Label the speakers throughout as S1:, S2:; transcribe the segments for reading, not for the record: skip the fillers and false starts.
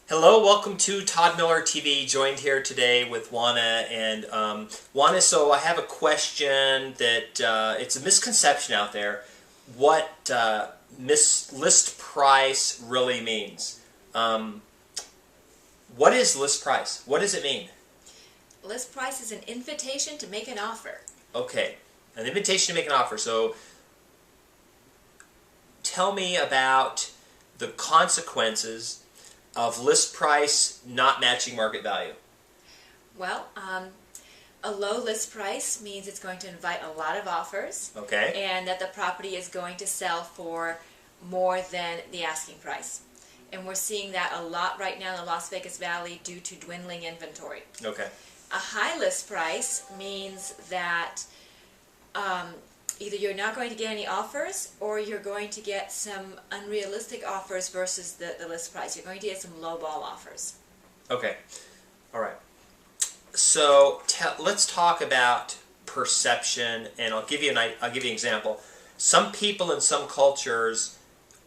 S1: Hello, welcome to Todd Miller TV, joined here today with Oana. And Oana, so I have a question that it's a misconception out there, what list price really means. What is list price? What does it mean?
S2: List price is an invitation to make an offer.
S1: Okay, an invitation to make an offer. So tell me about the consequences of list price not matching market value.
S2: Well, a low list price means it's going to invite a lot of offers.
S1: Okay.
S2: And that the property is going to sell for more than the asking price. And we're seeing that a lot right now in the Las Vegas Valley due to dwindling inventory.
S1: Okay.
S2: A high list price means that either you're not going to get any offers or you're going to get some unrealistic offers versus the list price. You're going to get some lowball offers.
S1: Okay. All right. So let's talk about perception, and I'll give you an example. Some people in some cultures,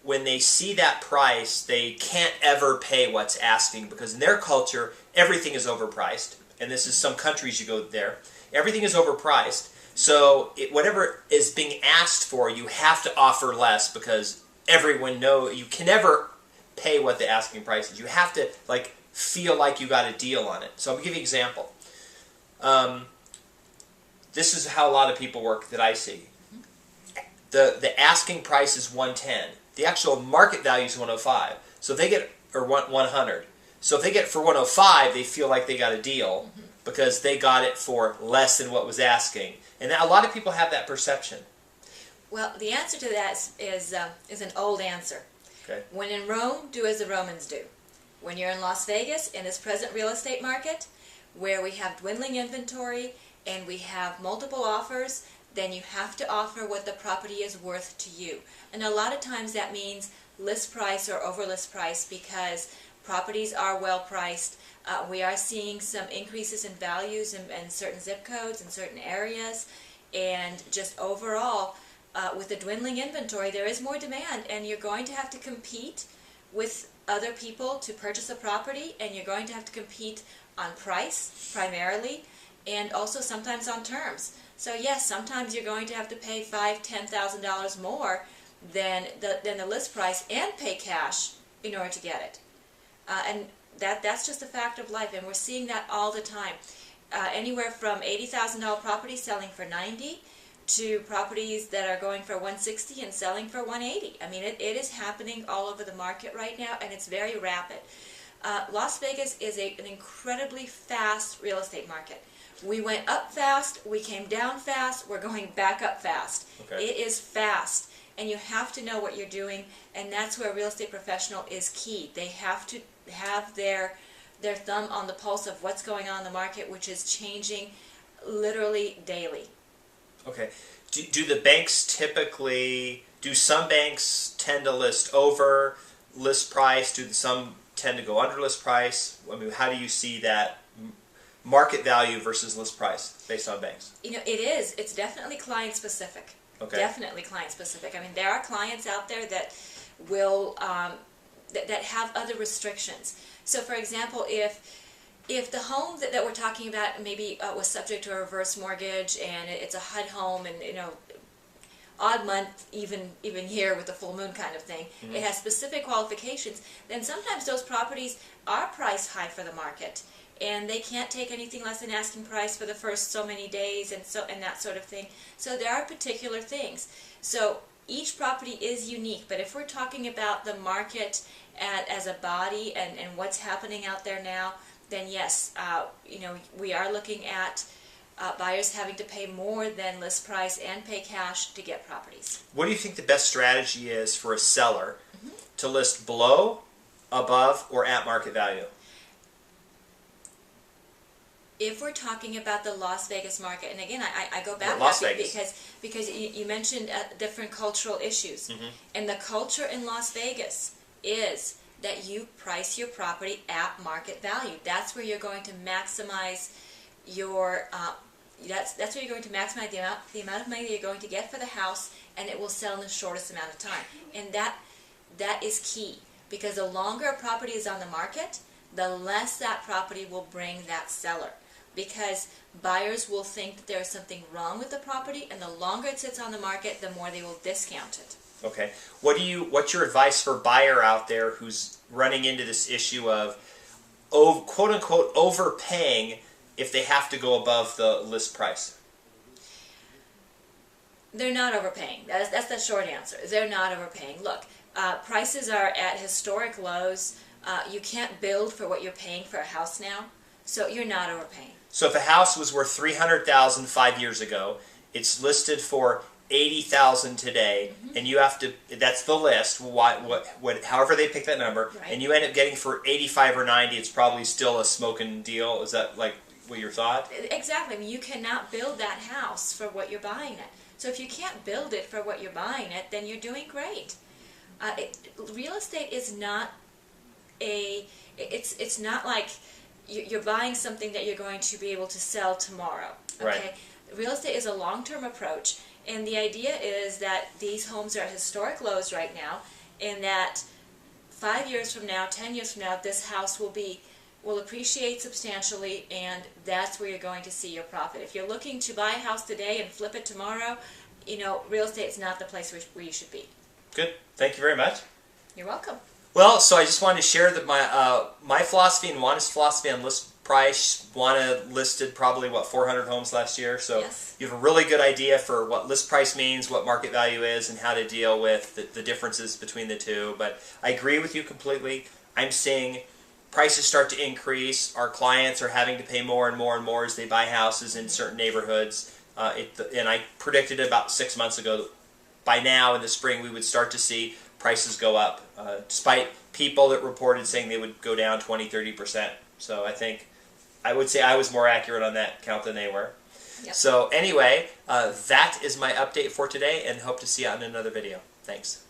S1: when they see that price, they can't ever pay what's asking because in their culture everything is overpriced. And this is some countries, you go there, everything is overpriced. So whatever is being asked for, you have to offer less because everyone knows you can never pay what the asking price is. You have to feel like you got a deal on it. So I'm going to give you an example. This is how a lot of people work that I see. The asking price is 110. The actual market value is 105. So if they get 100. So if they get it for 105, they feel like they got a deal because they got it for less than what was asking. And a lot of people have that perception.
S2: Well, the answer to that is an old answer.
S1: Okay.
S2: When in Rome, do as the Romans do. When you're in Las Vegas, in this present real estate market, where we have dwindling inventory and we have multiple offers, then you have to offer what the property is worth to you. And a lot of times that means list price or over list price because properties are well priced. We are seeing some increases in values in certain zip codes in certain areas, and just overall, with the dwindling inventory, there is more demand, and you're going to have to compete with other people to purchase a property, and you're going to have to compete on price primarily, and also sometimes on terms. So yes, sometimes you're going to have to pay $5,000, $10,000 more than the list price and pay cash in order to get it. And that's just a fact of life, and we're seeing that all the time. Anywhere from $80,000 properties selling for $90,000 to properties that are going for $160,000 and selling for $180,000. I mean, it is happening all over the market right now, and it's very rapid. Las Vegas is an incredibly fast real estate market. We went up fast, we came down fast, we're going back up fast.
S1: Okay.
S2: It is fast, and you have to know what you're doing, and that's where a real estate professional is key. They have to have their thumb on the pulse of what's going on in the market, which is changing literally daily.
S1: Okay. Do the banks typically, do some banks tend to list over list price? Do some tend to go under list price? I mean, how do you see that market value versus list price based on banks?
S2: You know, it's definitely client specific.
S1: Okay.
S2: Definitely client specific. I mean, there are clients out there that will that have other restrictions. So, for example, if the home that we're talking about maybe was subject to a reverse mortgage and it's a HUD home, and odd month even here with the full moon kind of thing, it has specific qualifications, then sometimes those properties are priced high for the market, and they can't take anything less than asking price for the first so many days and that sort of thing. So there are particular things. So each property is unique, but if we're talking about the market as a body and what's happening out there now, then yes, we are looking at buyers having to pay more than list price and pay cash to get properties.
S1: What do you think the best strategy is for a seller to list below, above, or at market value?
S2: If we're talking about the Las Vegas market, and again, I go back
S1: Las Vegas.
S2: because you mentioned different cultural issues, and the culture in Las Vegas is that you price your property at market value. That's where you're going to maximize your that's where you're going to maximize the amount of money that you're going to get for the house, and it will sell in the shortest amount of time. And that is key. because the longer a property is on the market, the less that property will bring that seller, because buyers will think that there is something wrong with the property, and the longer it sits on the market, the more they will discount it.
S1: Okay. What's your advice for a buyer out there who's running into this issue of quote unquote overpaying if they have to go above the list price?
S2: They're not overpaying. That's the short answer. They're not overpaying. Look, prices are at historic lows. You can't build for what you're paying for a house now, so you're not overpaying.
S1: So if a house was worth $300,000 5 years ago, it's listed for $80,000 today, and you have to. That's the list. However they pick that number,
S2: Right.
S1: and you end up getting for 85 or 90. It's probably still a smoking deal. Is that like what your thought?
S2: Exactly. I mean, you cannot build that house for what you're buying it. So if you can't build it for what you're buying it, then you're doing great. Real estate is not it's not like you're buying something that you're going to be able to sell tomorrow. Okay?
S1: Right.
S2: Real estate is a long-term approach, and the idea is that these homes are at historic lows right now, and that 5 years from now, 10 years from now, this house will appreciate substantially, and that's where you're going to see your profit. If you're looking to buy a house today and flip it tomorrow, real estate is not the place where you should be.
S1: Good. Thank you very much.
S2: You're welcome.
S1: Well, so I just wanted to share that my philosophy and Oana's philosophy on list price. Oana listed probably 400 homes last year, so
S2: Yes.
S1: you have a really good idea for what list price means, what market value is, and how to deal with the differences between the two. But I agree with you completely. I'm seeing prices start to increase. Our clients are having to pay more and more and more as they buy houses in certain neighborhoods. And I predicted about 6 months ago that by now in the spring we would start to see prices go up, despite people that reported saying they would go down 20-30%. So I would say I was more accurate on that count than they were.
S2: Yep.
S1: So anyway, that is my update for today, and hope to see you on another video. Thanks.